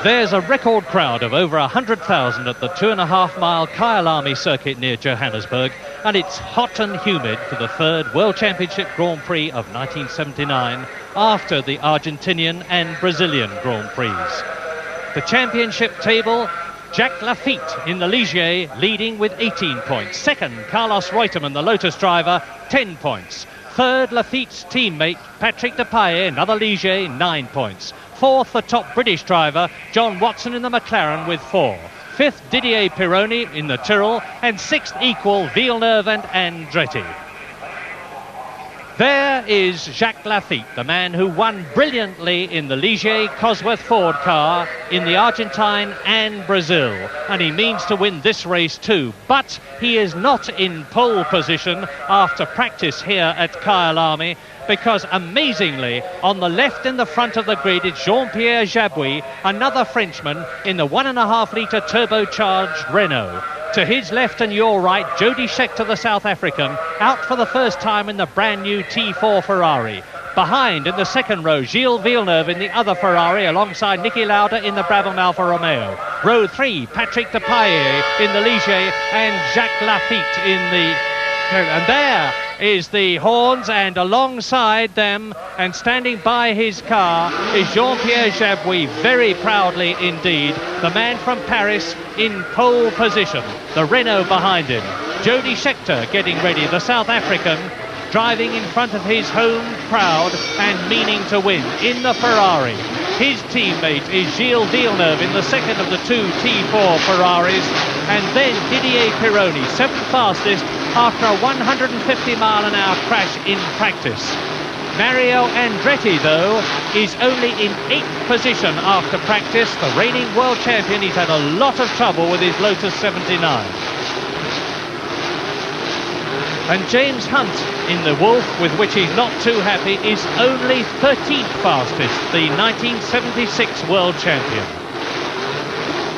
There's a record crowd of over 100,000 at the 2.5-mile Kyalami circuit near Johannesburg, and it's hot and humid for the third World Championship Grand Prix of 1979 after the Argentinian and Brazilian Grand Prix. The championship table, Jacques Lafitte in the Ligier leading with 18 points. Second, Carlos Reutemann, the Lotus driver, 10 points. Third, Lafitte's teammate, Patrick Depailler, another Ligier, 9 points. Fourth, the top British driver, John Watson in the McLaren with 4. Fifth, Didier Pironi in the Tyrrell. And sixth, equal, Villeneuve and Andretti. There is Jacques Lafitte, the man who won brilliantly in the Ligier Cosworth Ford car in the Argentine and Brazil. And he means to win this race too. But he is not in pole position after practice here at Kyalami, because amazingly, on the left in the front of the grid, it's Jean-Pierre Jabouille, another Frenchman in the 1.5-litre turbocharged Renault. To his left and your right, Jody Scheckter, the South African, out for the first time in the brand new T4 Ferrari. Behind, in the second row, Gilles Villeneuve in the other Ferrari, alongside Niki Lauda in the Brabham Alfa Romeo. Row 3, Patrick Depailler in the Ligier and Jacques Lafitte in the... And there is the horns, and alongside them and standing by his car is Jean-Pierre Jabouille, very proudly indeed, the man from Paris in pole position, the Renault behind him. Jody Scheckter getting ready, the South African, driving in front of his home crowd and meaning to win in the Ferrari. His teammate is Gilles Villeneuve in the second of the two T4 Ferraris, and then Didier Pironi, seventh fastest after a 150-mile-an-hour crash in practice. Mario Andretti, though, is only in 8th position after practice. The reigning world champion, he's had a lot of trouble with his Lotus 79. And James Hunt in the Wolf, with which he's not too happy, is only 13th fastest, the 1976 world champion.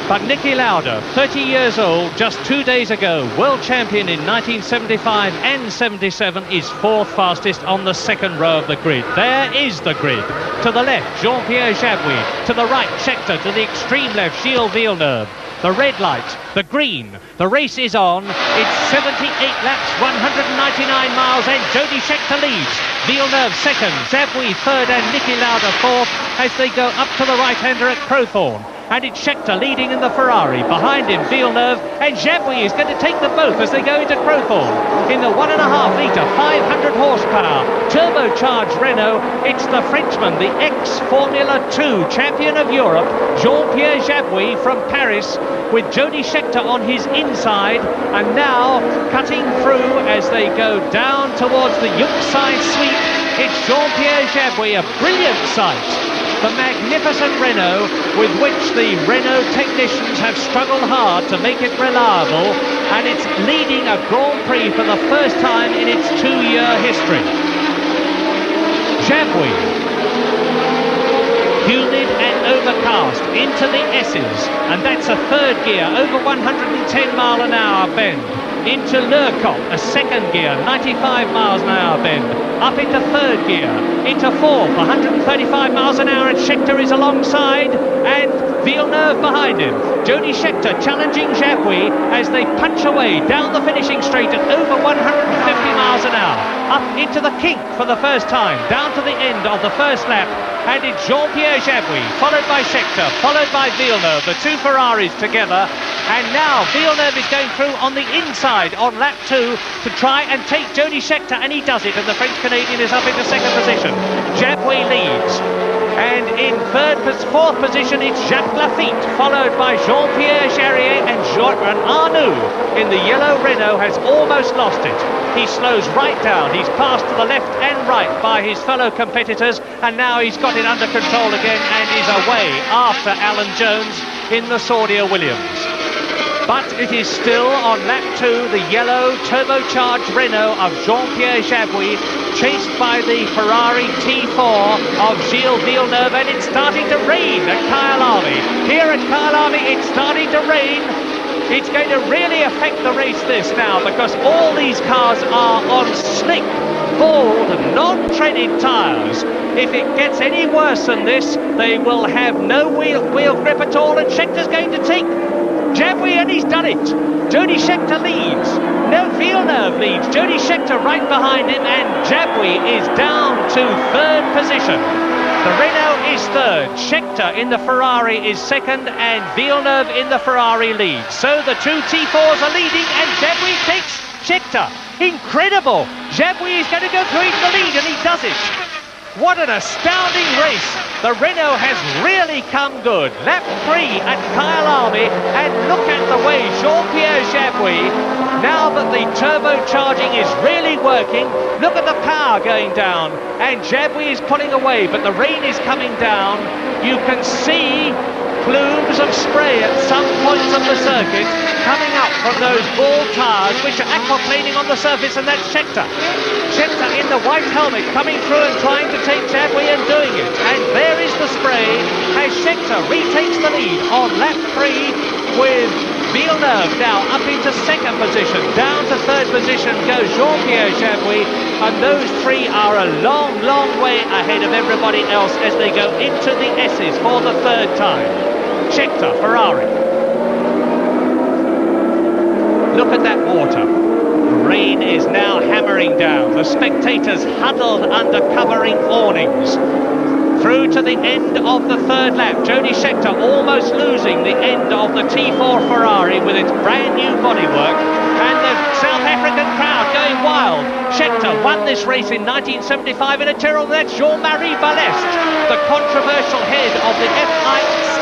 But Niki Lauda, 30 years old, just 2 days ago, world champion in 1975 and 77, is 4th fastest on the second row of the grid. There is the grid. To the left, Jean-Pierre Jabouille. To the right, Scheckter. To the extreme left, Gilles Villeneuve. The red light, the green, the race is on. It's 78 laps, 199 miles, and Jody Scheckter leads. Villeneuve second, Jabouille third, and Niki Lauda fourth as they go up to the right-hander at Crowthorne. And it's Scheckter leading in the Ferrari. Behind him, Villeneuve, and Jabouille is going to take them both as they go into Crowthorne. In the 1.5-litre, 500 horsepower, turbocharged Renault, it's the Frenchman, the ex-Formula 2 champion of Europe, Jean-Pierre Jabouille from Paris, with Jody Scheckter on his inside, and now cutting through as they go down towards the Yuckside sweep. It's Jean-Pierre Jabouille, a brilliant sight. The magnificent Renault, with which the Renault technicians have struggled hard to make it reliable, and it's leading a Grand Prix for the first time in its 2-year history. Jabouille, humid and overcast, into the S's, and that's a third gear, over 110-mile-an-hour bend. Into Lercop, a second gear, 95 miles an hour bend. Up into third gear, into fourth, 135 miles an hour, and Scheckter is alongside, and Villeneuve behind him. Jody Scheckter challenging Jabouille as they punch away down the finishing straight at over 150 miles an hour. Up into the kink for the first time, down to the end of the first lap, and it's Jean-Pierre Jabouille, followed by Scheckter, followed by Villeneuve, the two Ferraris together. And now Villeneuve is going through on the inside on lap 2 to try and take Jody Scheckter, and he does it, and the French-Canadian is up into second position. Jabouille leads. And in fourth position, it's Jacques Lafitte, followed by Jean-Pierre Jarier, and Arnoux in the yellow Renault has almost lost it. He slows right down. He's passed to the left and right by his fellow competitors, and now he's got it under control again and is away after Alan Jones in the Saudia Williams. But it is still on lap 2, the yellow turbocharged Renault of Jean-Pierre Jabouille, chased by the Ferrari T4 of Gilles Villeneuve, and it's starting to rain at Kyalami. Here at Kyalami, it's starting to rain. It's going to really affect the race this now, because all these cars are on slick bald, non-treaded tyres. If it gets any worse than this, they will have no wheel grip at all, and Scheckter's going to take Jabouille, and he's done it. Jody Scheckter leads. No, Villeneuve leads. Jody Scheckter right behind him, and Jabouille is down to third position. The Renault is third. Scheckter in the Ferrari is second, and Villeneuve in the Ferrari leads. So the two T4s are leading, and Jabouille takes Scheckter. Incredible! Jabouille is going to go through the lead, and he does it. What an astounding race. The Renault has really come good. Lap 3 at Kyalami, and look at the way Jean-Pierre Jabouille, now that the turbocharging is really working, look at the power going down, and Jabouille is pulling away, but the rain is coming down. You can see plumes of spray at some points of the circuit coming up from those ball tyres which are aquaplaning on the surface, and that's Scheckter. Scheckter in the white helmet coming through and trying to take Jabouille and doing it. And there is the spray as Scheckter retakes the lead on lap 3 with Villeneuve now up into second position. Down to third position goes Jean-Pierre Jabouille, and those three are a long, long way ahead of everybody else as they go into the S's for the third time. Scheckter, Ferrari. Look at that water. The rain is now hammering down. The spectators huddled under covering awnings. Through to the end of the third lap. Jody Scheckter almost losing the end of the T4 Ferrari with its brand new bodywork. And the South African crowd going wild. Scheckter won this race in 1975 in a Tyrrell. That's Jean-Marie Balest, the controversial head of the FISA,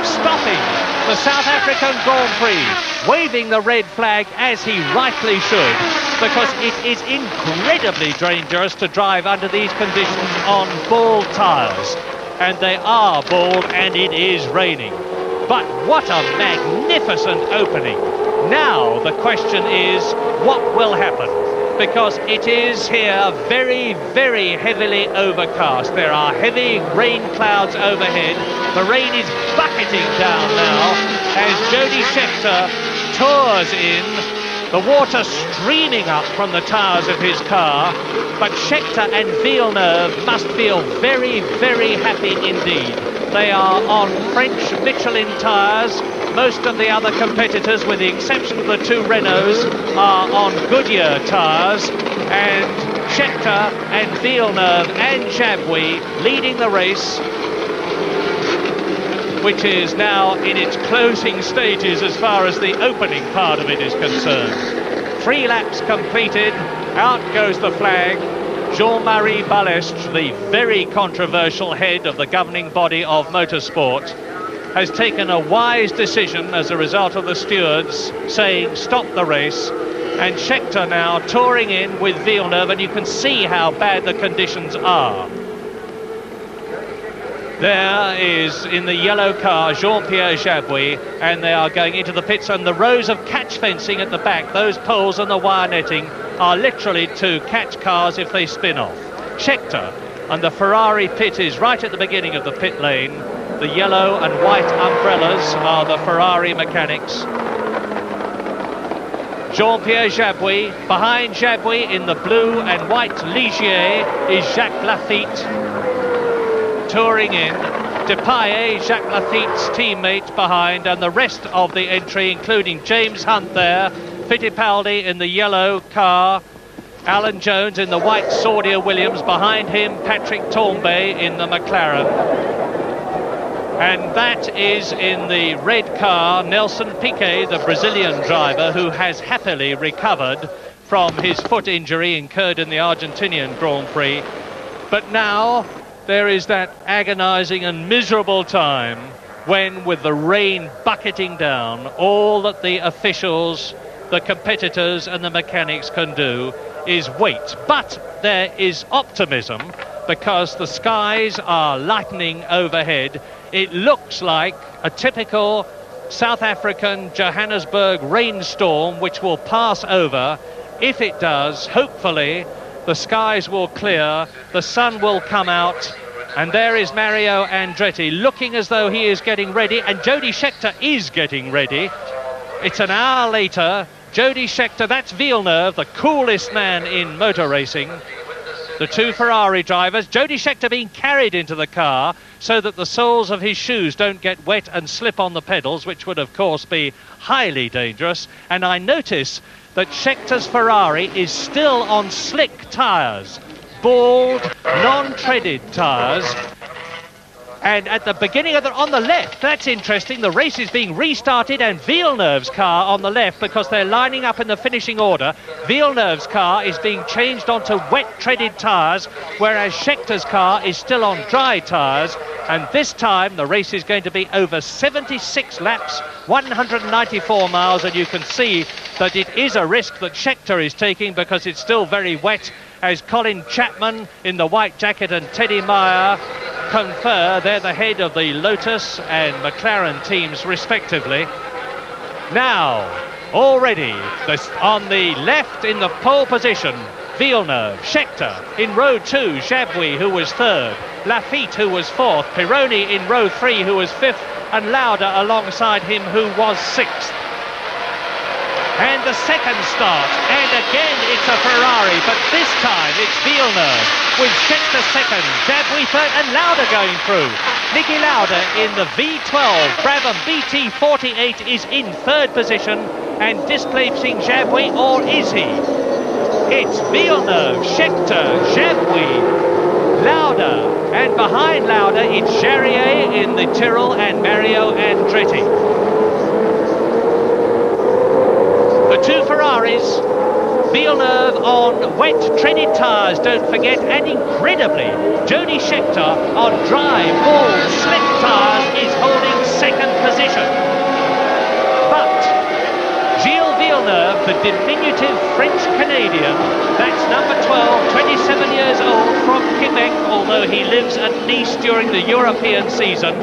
stopping the South African Grand Prix, waving the red flag as he rightly should, because it is incredibly dangerous to drive under these conditions on bald tyres. And they are bald, and it is raining. But what a magnificent opening. Now the question is, what will happen? Because it is here very, very heavily overcast. There are heavy rain clouds overhead. The rain is bucketing down now as Jody Scheckter tours in, the water streaming up from the tyres of his car. But Scheckter and Villeneuve must feel very, very happy indeed. They are on French Michelin tyres. Most of the other competitors, with the exception of the two Renaults, are on Goodyear tyres. And Scheckter and Villeneuve and Jabouille leading the race, which is now in its closing stages as far as the opening part of it is concerned. 3 laps completed, out goes the flag. Jean-Marie Balest, the very controversial head of the governing body of motorsport, has taken a wise decision as a result of the stewards saying stop the race. And Scheckter now touring in with Villeneuve, and you can see how bad the conditions are. There is, in the yellow car, Jean-Pierre Jabouille, and they are going into the pits, and the rows of catch fencing at the back, those poles and the wire netting, are literally to catch cars if they spin off. Scheckter, and the Ferrari pit is right at the beginning of the pit lane. The yellow and white umbrellas are the Ferrari mechanics. Jean-Pierre Jabouille. Behind Jabouille in the blue and white Ligier is Jacques Laffite touring in. Depailler, Jacques Laffite's teammate behind, and the rest of the entry, including James Hunt there, Fittipaldi in the yellow car, Alan Jones in the white Saudia Williams, behind him Patrick Tambay in the McLaren. And that is in the red car, Nelson Piquet, the Brazilian driver, who has happily recovered from his foot injury incurred in the Argentinian Grand Prix. But now there is that agonizing and miserable time when, with the rain bucketing down, all that the officials, the competitors and the mechanics can do is wait. But there is optimism, because the skies are lightening overhead. It looks like a typical South African Johannesburg rainstorm which will pass over. If it does, hopefully the skies will clear, the sun will come out, and there is Mario Andretti looking as though he is getting ready, and Jody Scheckter is getting ready. It's an hour later Jody Scheckter, that's Villeneuve, the coolest man in motor racing. The two Ferrari drivers, Jody Scheckter being carried into the car so that the soles of his shoes don't get wet and slip on the pedals, which would of course be highly dangerous. And I notice that Scheckter's Ferrari is still on slick tyres, bald, non-treaded tyres. And at the beginning of on the left, that's interesting, the race is being restarted and Villeneuve's car on the left, because they're lining up in the finishing order, Villeneuve's car is being changed onto wet treaded tyres, whereas Scheckter's car is still on dry tyres. And this time the race is going to be over 76 laps, 194 miles, and you can see that it is a risk that Scheckter is taking because it's still very wet, as Colin Chapman in the white jacket and Teddy Meyer confer. They're the head of the Lotus and McLaren teams respectively. Now, already on the left in the pole position, Villeneuve, Scheckter. In row 2, Jabouille, who was third, Lafitte, who was fourth, Pironi in row 3, who was fifth, and Lauda alongside him, who was sixth. And the second start, and again it's a Ferrari, but this time it's Villeneuve with Scheckter second, Jabouille third, and Lauda going through. Niki Lauda in the V12 Brabham BT48 is in third position and displacing Jabouille, or is he? It's Villeneuve, Scheckter, Jabouille, Lauda, and behind Lauda it's Jarier in the Tyrrell and Mario Andretti. The two Ferraris, Villeneuve on wet treaded tyres, don't forget, and incredibly, Jody Scheckter on dry, bald, slick tyres is holding second position. But Gilles Villeneuve, the diminutive French-Canadian, that's number 12, 27 years old, from Quebec, although he lives at Nice during the European season,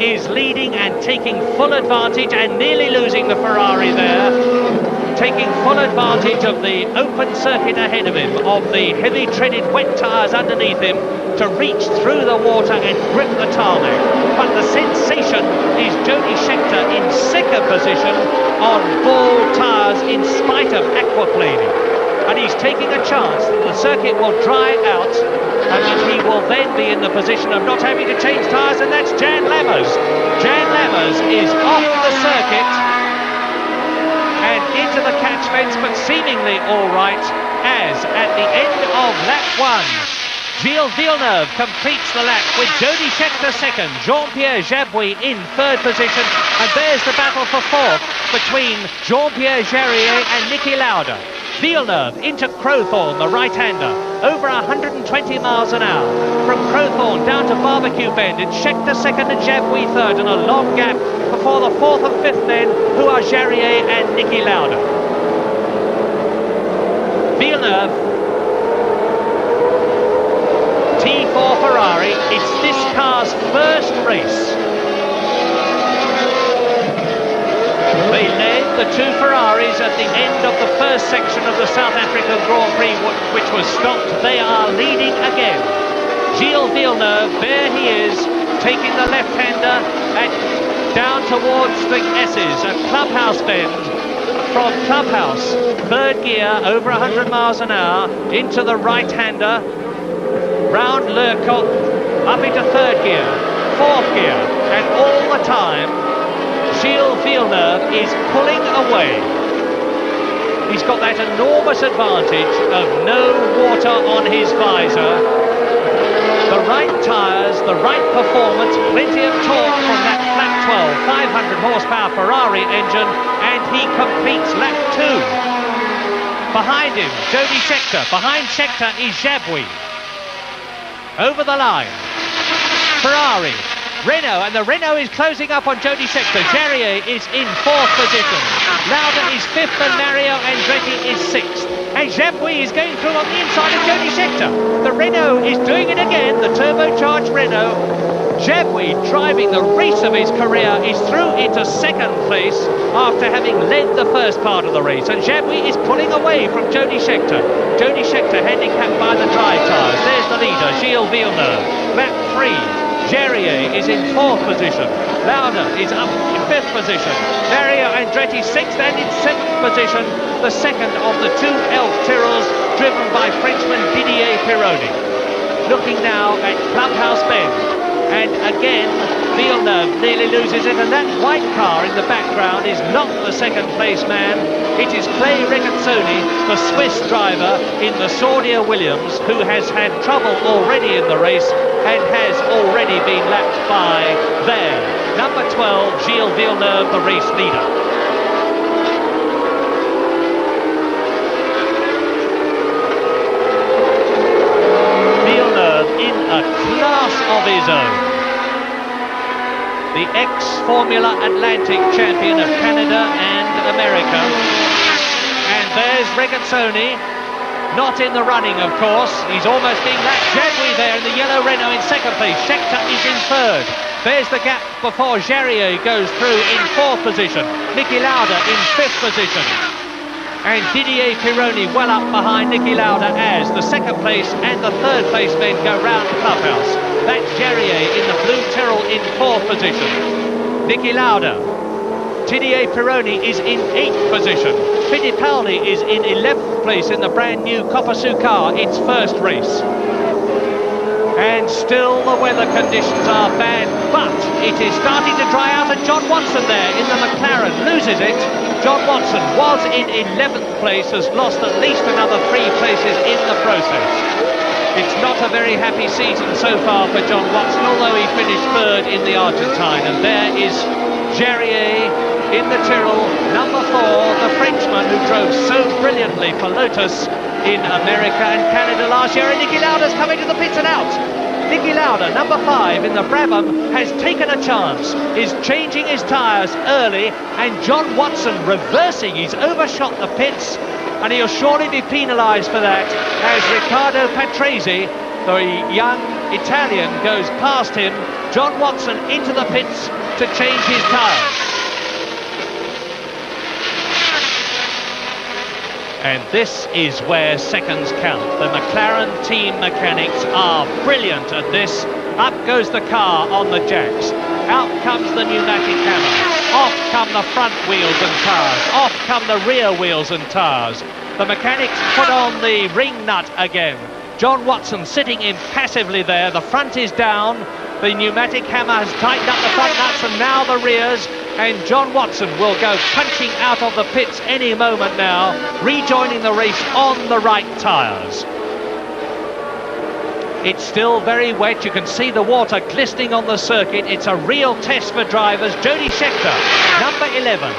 is leading and taking full advantage and nearly losing the Ferrari there. Taking full advantage of the open circuit ahead of him, of the heavy treaded wet tyres underneath him, to reach through the water and grip the tarmac. But the sensation is Jody Scheckter in second position on bald tyres in spite of aquaplaning. And he's taking a chance that the circuit will dry out and that he will then be in the position of not having to change tyres, and that's Jan Lammers. Jan Lammers is off the circuit and into the catch fence, but seemingly all right, as at the end of lap 1, Gilles Villeneuve completes the lap with Jody Scheckter second, Jean-Pierre Jabouille in third position, and there's the battle for fourth between Jean-Pierre Jarier and Niki Lauda. Villeneuve into Crowthorne, the right-hander, over 120 miles an hour. From Crowthorne down to Barbecue Bend, it's Scheckter second and Jabouille third, and a long gap before the fourth and fifth then, who are Jarier and Niki Lauda. Villeneuve, T4 Ferrari, it's this car's first race. They led the two Ferraris at the end of the first section of the South African Grand Prix, which was stopped. They are leading again. Gilles Villeneuve, there he is, taking the left-hander down towards the S's at Clubhouse Bend. From Clubhouse, third gear, over 100 miles an hour, into the right-hander, round Lercoq, up into third gear, fourth gear, and all the time, Gilles Villeneuve is pulling away. He's got that enormous advantage of no water on his visor. The right tyres, the right performance, plenty of torque from that lap 12, 500 horsepower Ferrari engine, and he completes lap 2. Behind him, Jody Scheckter. Behind Scheckter is Jabouille. Over the line, Ferrari. Renault, and the Renault is closing up on Jody Scheckter. Jarier is in fourth position. Lauda is fifth and Mario Andretti is sixth. And Jabouille is going through on the inside of Jody Scheckter. The Renault is doing it again, the turbocharged Renault. Jabouille, driving the race of his career, is through into second place after having led the first part of the race. And Jabouille is pulling away from Jody Scheckter. Jody Scheckter handicapped by the dry tyres. There's the leader, Gilles Villeneuve. Lap 3. Jarier is in fourth position. Lauda is up in fifth position. Mario Andretti sixth, and in seventh position the second of the two Elf Tyrrells driven by Frenchman Didier Pironi. Looking now at Clubhouse Bend, and again Villeneuve nearly loses it, and that white car in the background is not the second place man. It is Clay Regazzoni, the Swiss driver in the Saudia Williams, who has had trouble already in the race and has already been lapped by there. Number 12, Gilles Villeneuve, the race leader. Villeneuve in a class of his own. The ex-Formula Atlantic champion of Canada and America. And there's Regazzoni, not in the running, of course. He's almost being lapped. Jadwi there in the yellow Renault in second place. Scheckter is in third. There's the gap before Jarier goes through in fourth position. Niki Lauda in fifth position. And Didier Pironi well up behind Niki Lauda as the second place and the third place men go round the clubhouse. That's Jarier in the blue Tyrrell in fourth position. Niki Lauda. Didier Pironi is in 8th position. Fittipaldi is in 11th place in the brand new Copasu car, its first race. And still the weather conditions are bad, but it is starting to dry out, and John Watson there in the McLaren loses it. John Watson was in 11th place, has lost at least another 3 places in the process. It's not a very happy season so far for John Watson, although he finished third in the Argentine. And there is Jarier in the Tyrrell, number 4, the Frenchman who drove so brilliantly for Lotus in America and Canada last year. And Niki Lauda's coming to the pits and out. Niki Lauda, number 5 in the Brabham, has taken a chance, is changing his tyres early, and John Watson reversing. He's overshot the pits, and he'll surely be penalised for that as Riccardo Patrese, the young Italian, goes past him. John Watson into the pits to change his tyres. And this is where seconds count. The McLaren team mechanics are brilliant at this. Up goes the car on the jacks. Out comes the pneumatic hammer. Off come the front wheels and tyres. Off come the rear wheels and tyres. The mechanics put on the ring nut again. John Watson sitting impassively there. The front is down. The pneumatic hammer has tightened up the front nuts and now the rears. And John Watson will go punching out of the pits any moment now, rejoining the race on the right tyres. It's still very wet. You can see the water glistening on the circuit. It's a real test for drivers. Jody Scheckter, number 11,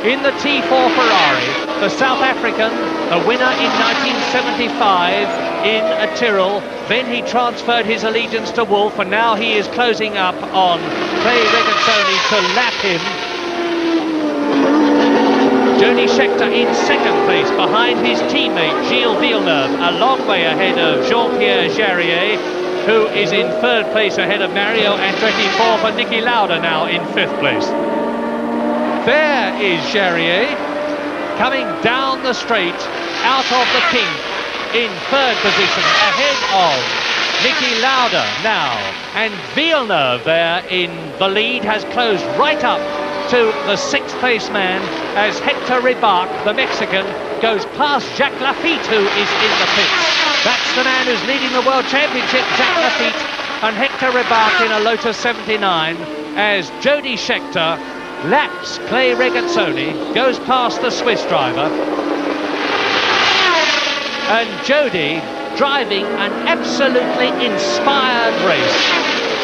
in the T4 Ferrari, the South African, the winner in 1975 in a Tyrrell. Then he transferred his allegiance to Wolf, and now he is closing up on Clay Regazzoni to lap him. Jody Scheckter in second place behind his teammate Gilles Villeneuve, a long way ahead of Jean-Pierre Jarier, who is in third place ahead of Mario Andretti. Fourth, and Niki Lauda now in fifth place. There is Jarier coming down the straight out of the kink in third position ahead of Niki Lauda now, and Villeneuve there in the lead has closed right up to the sixth place man as Hector Ribac, the Mexican, goes past Jacques Lafitte, who is in the pits. That's the man who's leading the World Championship, Jacques Lafitte, and Hector Ribac in a Lotus 79 as Jody Scheckter laps Clay Regazzoni, goes past the Swiss driver. And Jody driving an absolutely inspired race,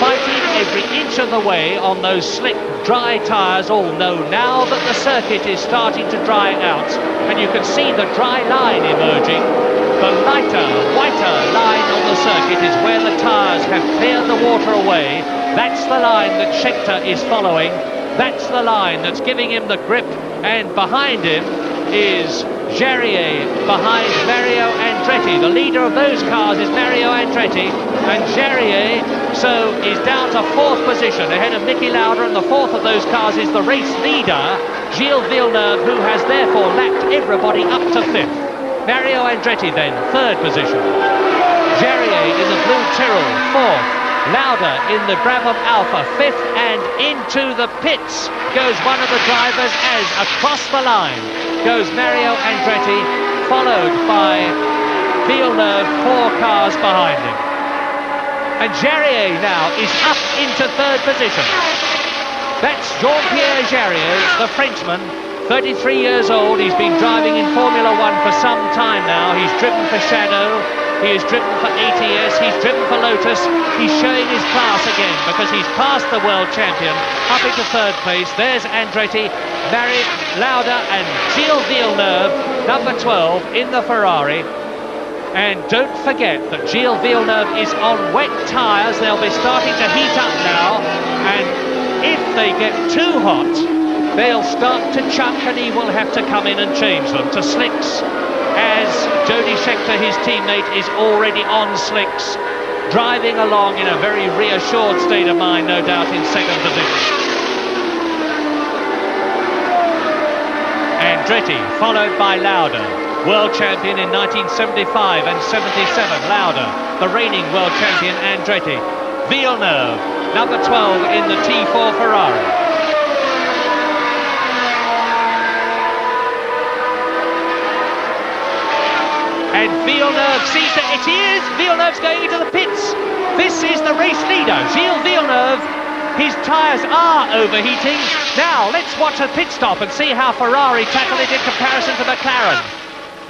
fighting every inch of the way on those slick, dry tyres. All know now that the circuit is starting to dry out, and you can see the dry line emerging. The lighter, whiter line on the circuit is where the tyres have cleared the water away. That's the line that Scheckter is following. That's the line that's giving him the grip, and behind him is Jarier behind Mario Andretti. The leader of those cars is Mario Andretti, and Jarier so is down to fourth position ahead of Niki Lauda, and the fourth of those cars is the race leader Gilles Villeneuve, who has therefore lapped everybody up to fifth. Mario Andretti then third position. Jarier in the blue Tyrrell fourth. Lauda in the Brabham Alpha fifth, and into the pits goes one of the drivers as across the line goes Mario Andretti, followed by Villeneuve, 4 cars behind him. And Jarier now is up into 3rd position. That's Jean-Pierre Jarier, the Frenchman, 33 years old. He's been driving in Formula 1 for some time now. He's driven for Shadow, he has driven for ATS, he's driven for Lotus. He's showing his class again because he's passed the world champion up into 3rd place. There's Andretti, Marit, Lauda and Gilles Villeneuve, number 12 in the Ferrari. And don't forget that Gilles Villeneuve is on wet tyres. They'll be starting to heat up now, and if they get too hot, they'll start to chuck, and he will have to come in and change them to slicks, as Jody Scheckter, his teammate, is already on slicks, driving along in a very reassured state of mind, no doubt, in 2nd position. Andretti, followed by Lauda, world champion in 1975 and 77, Lauda, the reigning world champion Andretti. Villeneuve, number 12 in the T4 Ferrari. And Villeneuve sees that it is. Villeneuve's going into the pits. This is the race leader, Gilles Villeneuve. His tyres are overheating. Now, let's watch a pit stop and see how Ferrari tackle it in comparison to McLaren.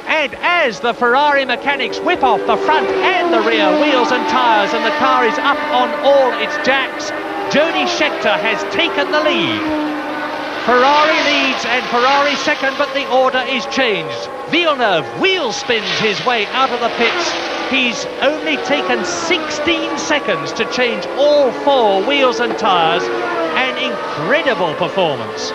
And as the Ferrari mechanics whip off the front and the rear wheels and tyres, and the car is up on all its jacks, Jody Scheckter has taken the lead. Ferrari leads and Ferrari second, but the order is changed. Villeneuve wheel spins his way out of the pits. He's only taken 16 seconds to change all 4 wheels and tyres. An incredible performance.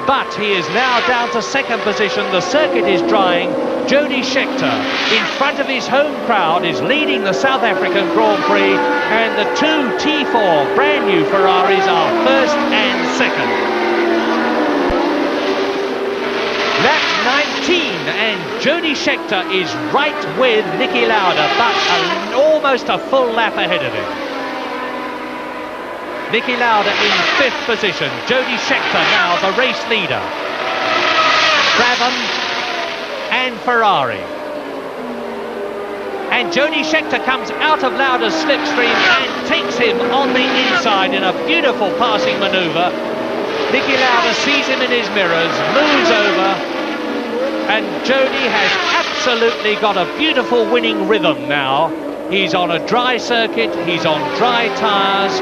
But he is now down to 2nd position. The circuit is drying. Jody Scheckter, in front of his home crowd, is leading the South African Grand Prix, and the 2 T4 brand new Ferraris are 1st and 2nd. Lap 19, and Jody Scheckter is right with Niki Lauda, but almost a full lap ahead of him. Niki Lauda in 5th position. Jody Scheckter now the race leader. Brabham and Ferrari. And Jody Scheckter comes out of Lauda's slipstream and takes him on the inside in a beautiful passing manoeuvre. Niki Lauda sees him in his mirrors, moves over, and Jody has absolutely got a beautiful winning rhythm now. He's on a dry circuit, he's on dry tyres,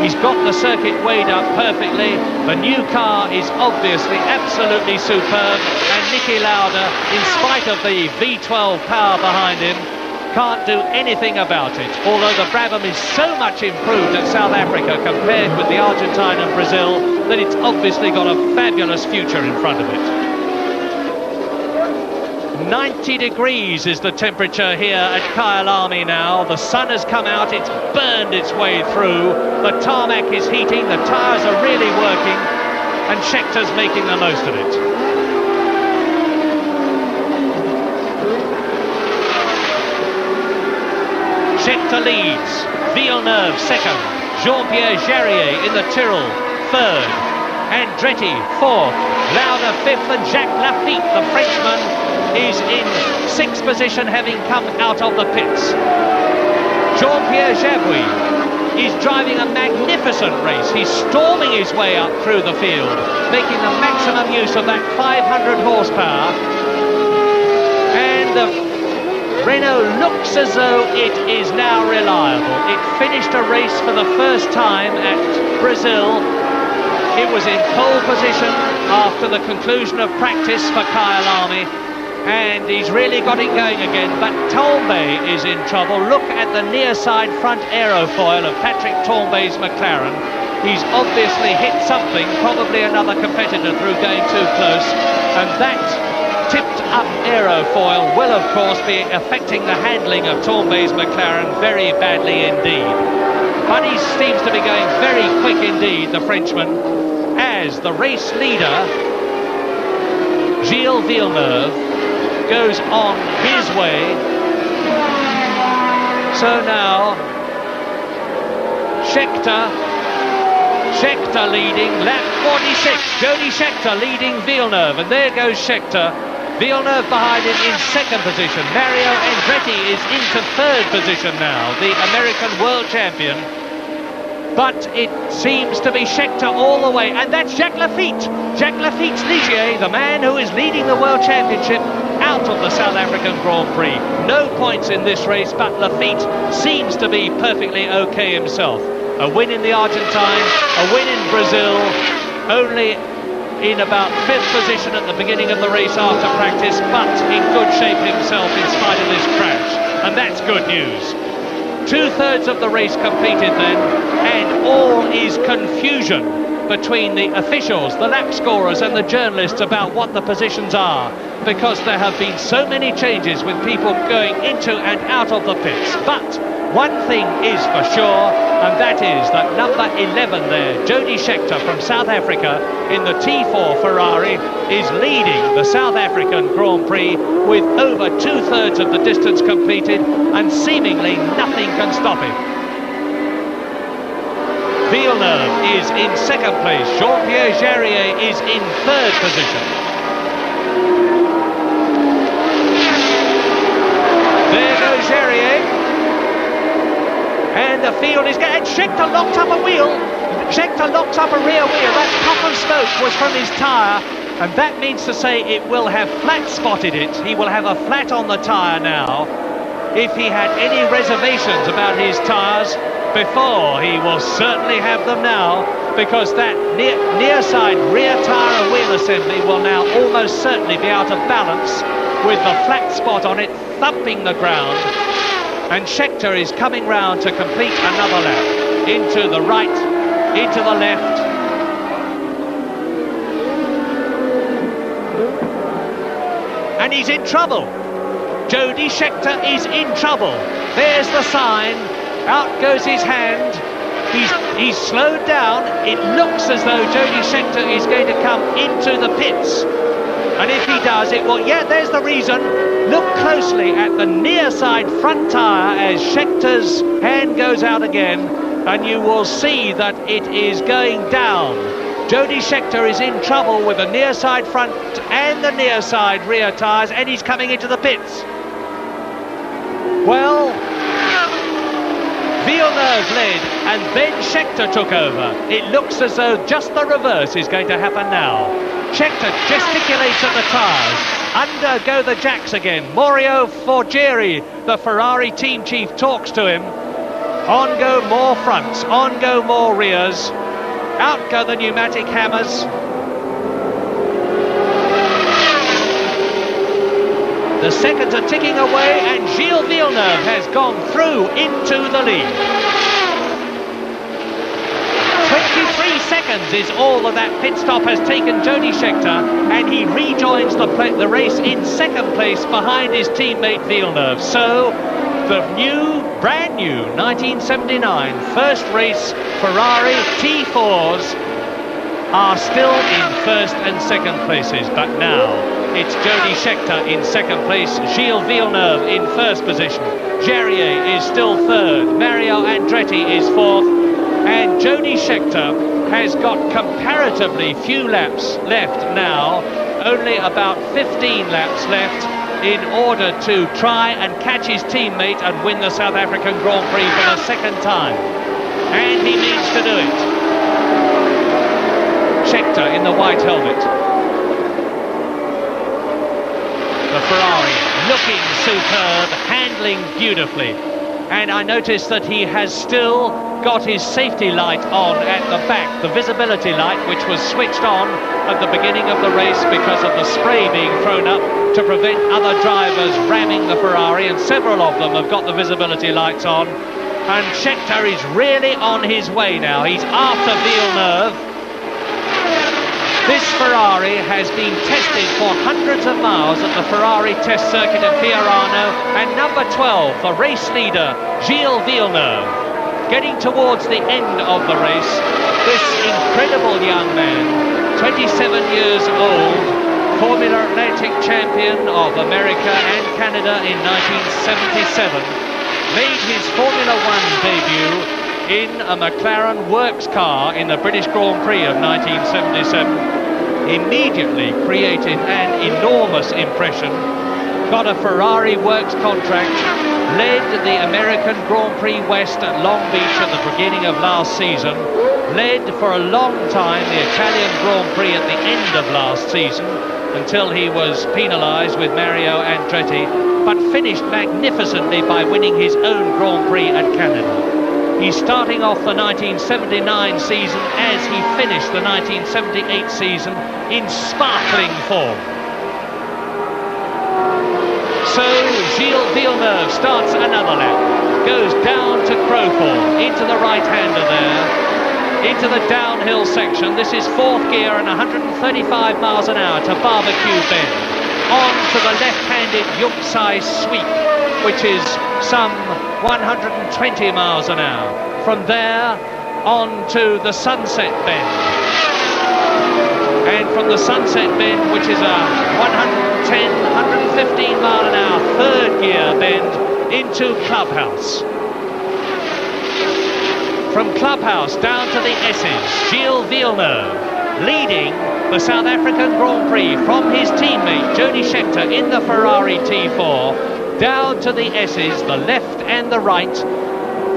he's got the circuit weighed up perfectly. The new car is obviously absolutely superb, and Niki Lauda, in spite of the V12 power behind him, can't do anything about it. Although the Brabham is so much improved at South Africa compared with the Argentine and Brazil, that it's obviously got a fabulous future in front of it. 90 degrees is the temperature here at Kyalami now. The sun has come out, it's burned its way through. The tarmac is heating, the tyres are really working, and Scheckter's making the most of it. Scheckter leads, Villeneuve second, Jean-Pierre Jarier in the Tyrrell third, Andretti fourth, Lauda fifth, and Jacques Lafitte, the Frenchman, is in 6th position, having come out of the pits. Jean-Pierre Jarier is driving a magnificent race. He's storming his way up through the field, making the maximum use of that 500 horsepower. And the Renault looks as though it is now reliable. It finished a race for the first time at Brazil. It was in pole position after the conclusion of practice for Kyalami, and he's really got it going again. But Tombay is in trouble. Look at the near side front aerofoil of Patrick Tombay's McLaren. He's obviously hit something, probably another competitor, through going too close, and that tipped up aerofoil will of course be affecting the handling of Tombay's McLaren very badly indeed. But he seems to be going very quick indeed, the Frenchman, as the race leader Gilles Villeneuve goes on his way. So now Scheckter Scheckter leading, lap 46. Jody Scheckter leading Villeneuve, and there goes Scheckter. Villeneuve behind him in second position. Mario Andretti is into third position now, the American world champion. But it seems to be Scheckter all the way, and that's Jacques Laffite. Jacques Laffite's Ligier, the man who is leading the World Championship, out of the South African Grand Prix. No points in this race, but Laffite seems to be perfectly okay himself. A win in the Argentine, a win in Brazil, only in about fifth position at the beginning of the race after practice, but in good shape himself in spite of this crash, and that's good news. Two-thirds of the race completed then, and all is confusion between the officials, the lap scorers and the journalists about what the positions are, because there have been so many changes with people going into and out of the pits. But one thing is for sure, and that is that number 11 there, Jody Scheckter from South Africa in the T4 Ferrari, is leading the South African Grand Prix with over two-thirds of the distance completed, and seemingly nothing can stop him. Villeneuve is in second place. Jean-Pierre Jarier is in third position. There goes Jarier. And the field is getting... Scheckter locked up a wheel. Scheckter locked up a rear wheel. That puff of smoke was from his tyre. And that means to say it will have flat spotted it. He will have a flat on the tyre now. If he had any reservations about his tyres before, he will certainly have them now, because that near side rear tyre and wheel assembly will now almost certainly be out of balance with the flat spot on it thumping the ground. And Scheckter is coming round to complete another lap. Into the right, into the left. And he's in trouble. Jody Scheckter is in trouble. There's the sign. Out goes his hand. He's slowed down. It looks as though Jody Scheckter is going to come into the pits. And if he does, it will... Yeah, there's the reason. Look closely at the near side front tyre as Scheckter's hand goes out again, and you will see that it is going down. Jody Scheckter is in trouble with the near side front and the near side rear tyres, and he's coming into the pits. Well, Villeneuve led, and then Scheckter took over. It looks as though just the reverse is going to happen now. Scheckter gesticulates at the tyres. Under go the jacks again. Mario Forgieri, the Ferrari team chief, talks to him. On go more fronts, on go more rears. Out go the pneumatic hammers. The seconds are ticking away, and Gilles Villeneuve has gone through into the lead. 23 seconds is all that pit stop has taken Jody Scheckter, and he rejoins the race in second place behind his teammate Villeneuve. So the brand new 1979 first race Ferrari T4s are still in first and second places, but now it's Jody Scheckter in second place, Gilles Villeneuve in first position, Jarier is still third, Mario Andretti is fourth, and Jody Scheckter has got comparatively few laps left now, only about 15 laps left, in order to try and catch his teammate and win the South African Grand Prix for the second time. And he means to do it. Scheckter in the white helmet. The Ferrari looking superb, handling beautifully. And I noticed that he has still got his safety light on at the back, the visibility light, which was switched on at the beginning of the race because of the spray being thrown up to prevent other drivers ramming the Ferrari, and several of them have got the visibility lights on. And Scheckter is really on his way now. He's after Villeneuve. This Ferrari has been tested for hundreds of miles at the Ferrari test circuit in Fiorano, and number 12, the race leader, Gilles Villeneuve, getting towards the end of the race. This incredible young man, 27 years old, Formula Atlantic champion of America and Canada in 1977, made his Formula One debut in a McLaren works car in the British Grand Prix of 1977. Immediately created an enormous impression. Got a Ferrari works contract, led the American Grand Prix West at Long Beach at the beginning of last season, led for a long time the Italian Grand Prix at the end of last season until he was penalised with Mario Andretti, but finished magnificently by winning his own Grand Prix at Canada. He's starting off the 1979 season as he finished the 1978 season in sparkling form. So Gilles Villeneuve starts another lap, goes down to Crowthorne, into the right-hander there, into the downhill section. This is fourth gear and 135 miles an hour to Barbecue Bend. On to the left-handed Yuksai sweep, which is some 120 miles an hour. From there on to the Sunset Bend. And from the Sunset Bend, which is a 110, 115 mile an hour third gear bend, into Clubhouse. From Clubhouse down to the S's, Gilles Villeneuve leading the South African Grand Prix from his teammate Jody Scheckter in the Ferrari T4, down to the S's, the left and the right.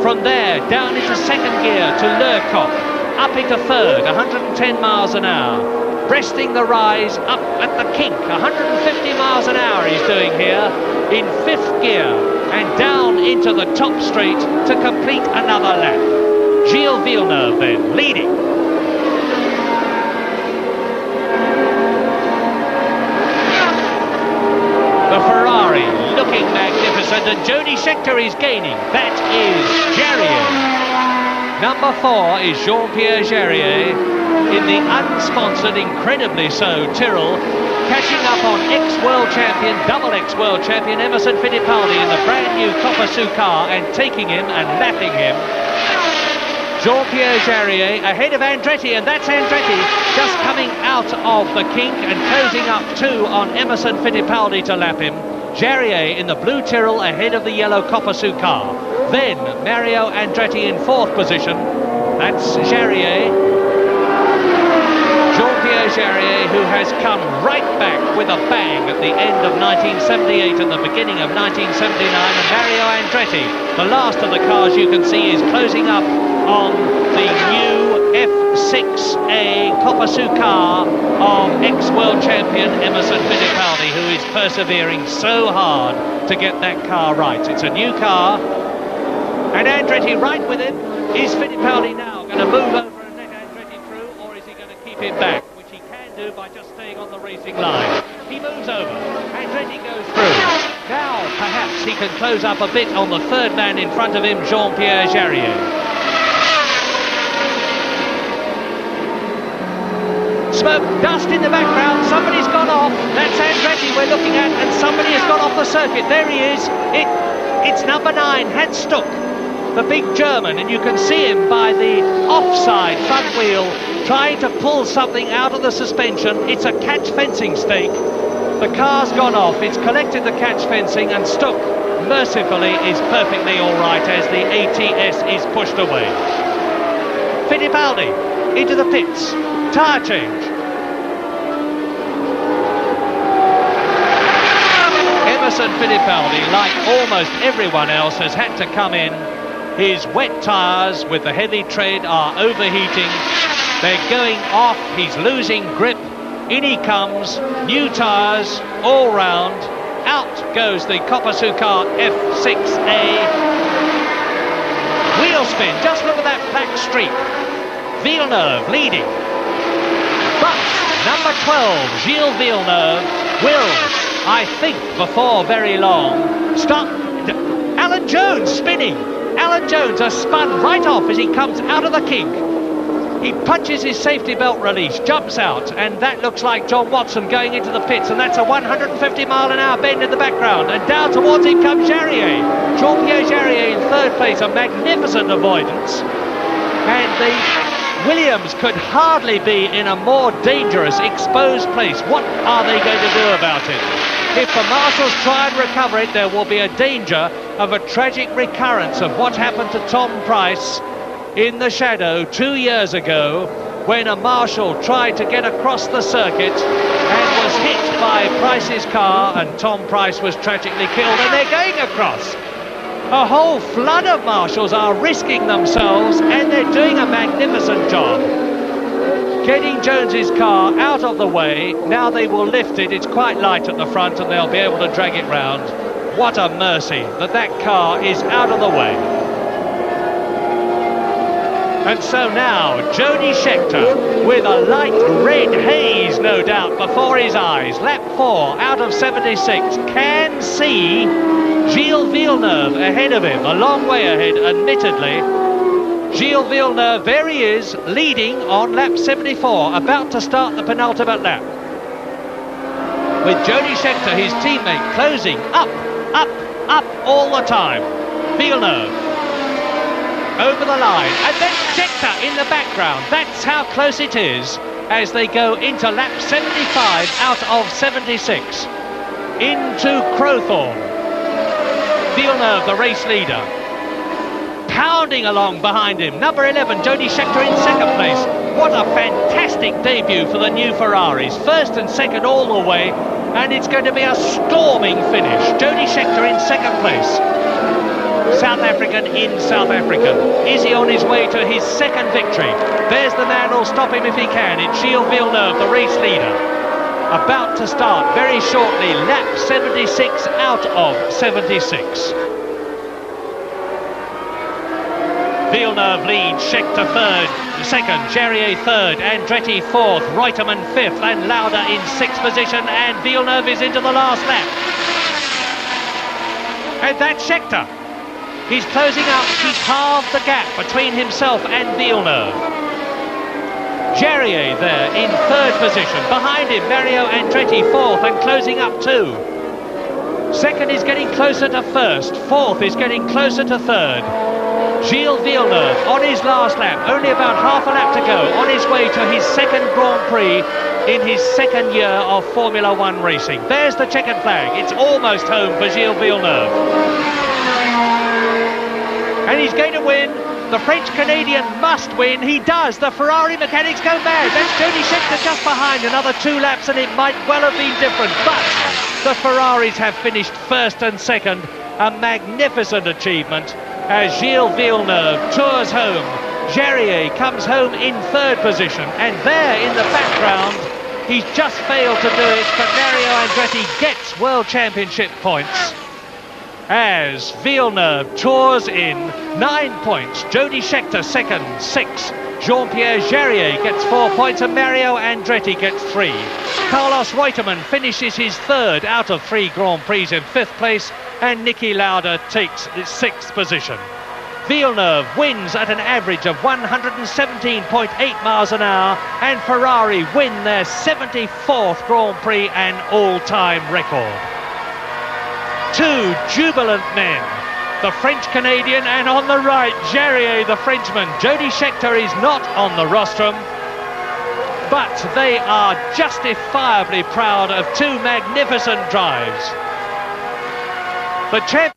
From there down into second gear to Lercoq, up into third, 110 miles an hour. Breasting the rise up at the kink, 150 miles an hour he's doing here in fifth gear, and down into the top straight to complete another lap. Gilles Villeneuve then leading. The Ferrari looking magnificent, and Jody Scheckter is gaining. That is Jarier. Number 4 is Jean-Pierre Jarier in the unsponsored, incredibly so, Tyrrell, catching up on ex-world champion, double ex-world champion Emerson Fittipaldi in the brand new Copper car and taking him and lapping him. Jean-Pierre Jarier ahead of Andretti, and that's Andretti just coming out of the kink and closing up 2 on Emerson Fittipaldi to lap him. Jarier in the blue Tyrrell ahead of the yellow Copper car. Then Mario Andretti in 4th position. That's Jarier. Jean-Pierre Jarier, who has come right back with a bang at the end of 1978 and the beginning of 1979, and Mario Andretti, the last of the cars you can see, is closing up on the new F6A Copper car of ex-world champion Emerson Fittipaldi, who is persevering so hard to get that car right. It's a new car, and Andretti right with him. Is Fittipaldi now going to move over and let Andretti through, or is he going to keep him back, which he can do by just staying on the racing line? He moves over, Andretti goes through. Now perhaps he can close up a bit on the third man in front of him, Jean-Pierre Jarier. Smoke, dust in the background, somebody's gone off. That's Andretti we're looking at, and somebody has gone off the circuit. There he is. It's number 9, Hans Stuck, the big German, and you can see him by the offside front wheel trying to pull something out of the suspension. It's a catch fencing stake. The car's gone off, it's collected the catch fencing, and Stuck mercifully is perfectly all right as the ATS is pushed away. Fittipaldi into the pits, tyre change. Emerson Fittipaldi, like almost everyone else, has had to come in. His wet tyres with the heavy tread are overheating. They're going off. He's losing grip. In he comes. New tyres all round. Out goes the Copper car F6A. Wheel spin. Just look at that black streak. Villeneuve leading. But number 12, Gilles Villeneuve, will, I think, before very long, stop. Alan Jones spinning. Alan Jones has spun right off as he comes out of the kink. He punches his safety belt release, jumps out, and that looks like John Watson going into the pits, and that's a 150 mile an hour bend in the background, and down towards him comes Jarier. Jean-Pierre Jarier in third place, a magnificent avoidance, and the Williams could hardly be in a more dangerous, exposed place. What are they going to do about it? If the marshals try and recover it, there will be a danger of a tragic recurrence of what happened to Tom Price in the shadow 2 years ago when a marshal tried to get across the circuit and was hit by Price's car, and Tom Price was tragically killed, and they're going across. A whole flood of marshals are risking themselves, and they're doing a magnificent job. Getting Jones's car out of the way. Now they will lift it. It's quite light at the front and they'll be able to drag it round. What a mercy that that car is out of the way. And so now Jody Scheckter, with a light red haze no doubt before his eyes, lap 4 out of 76, can see Gilles Villeneuve ahead of him, a long way ahead admittedly. Gilles Villeneuve, there he is, leading on lap 74, about to start the penultimate lap. With Jody Scheckter, his teammate, closing up all the time. Villeneuve over the line, and then Scheckter in the background. That's how close it is as they go into lap 75 out of 76. Into Crowthorne. Villeneuve, the race leader, pounding along behind him. Number 11, Jody Scheckter in second place. What a fantastic debut for the new Ferraris. First and second all the way, and it's going to be a storming finish. Jody Scheckter in second place. South African in South Africa. Is he on his way to his second victory? There's the man who'll stop him if he can. It's Gilles Villeneuve, the race leader. About to start very shortly, lap 76 out of 76. Villeneuve leads, Scheckter third, second, Jarier third, Andretti fourth, Reutemann fifth, and Lauda in sixth position, and Villeneuve is into the last lap. And that's Scheckter. He's closing up. He's halved the gap between himself and Villeneuve. Jarier there in third position. Behind him, Mario Andretti fourth and closing up too. Second is getting closer to first. Fourth is getting closer to third. Gilles Villeneuve on his last lap, only about half a lap to go, on his way to his second Grand Prix in his second year of Formula One racing. There's the checkered flag. It's almost home for Gilles Villeneuve. And he's going to win. The French-Canadian must win. He does. The Ferrari mechanics go mad. That's Jody Scheckter just behind. Another 2 laps and it might well have been different. But the Ferraris have finished first and second. A magnificent achievement as Gilles Villeneuve tours home. Jarier comes home in third position. And there in the background, he's just failed to do it. But Mario Andretti gets World Championship points as Villeneuve tours in 9 points. Jody Scheckter second, 6. Jean-Pierre Jarier gets 4 points and Mario Andretti gets 3. Carlos Reutemann finishes his third out of 3 Grand Prix in 5th place, and Niki Lauda takes his 6th position. Villeneuve wins at an average of 117.8 miles an hour, and Ferrari win their 74th Grand Prix, an all-time record. 2 jubilant men, the French-Canadian, and on the right, Jarier, the Frenchman. Jody Scheckter is not on the rostrum, but they are justifiably proud of 2 magnificent drives. The champ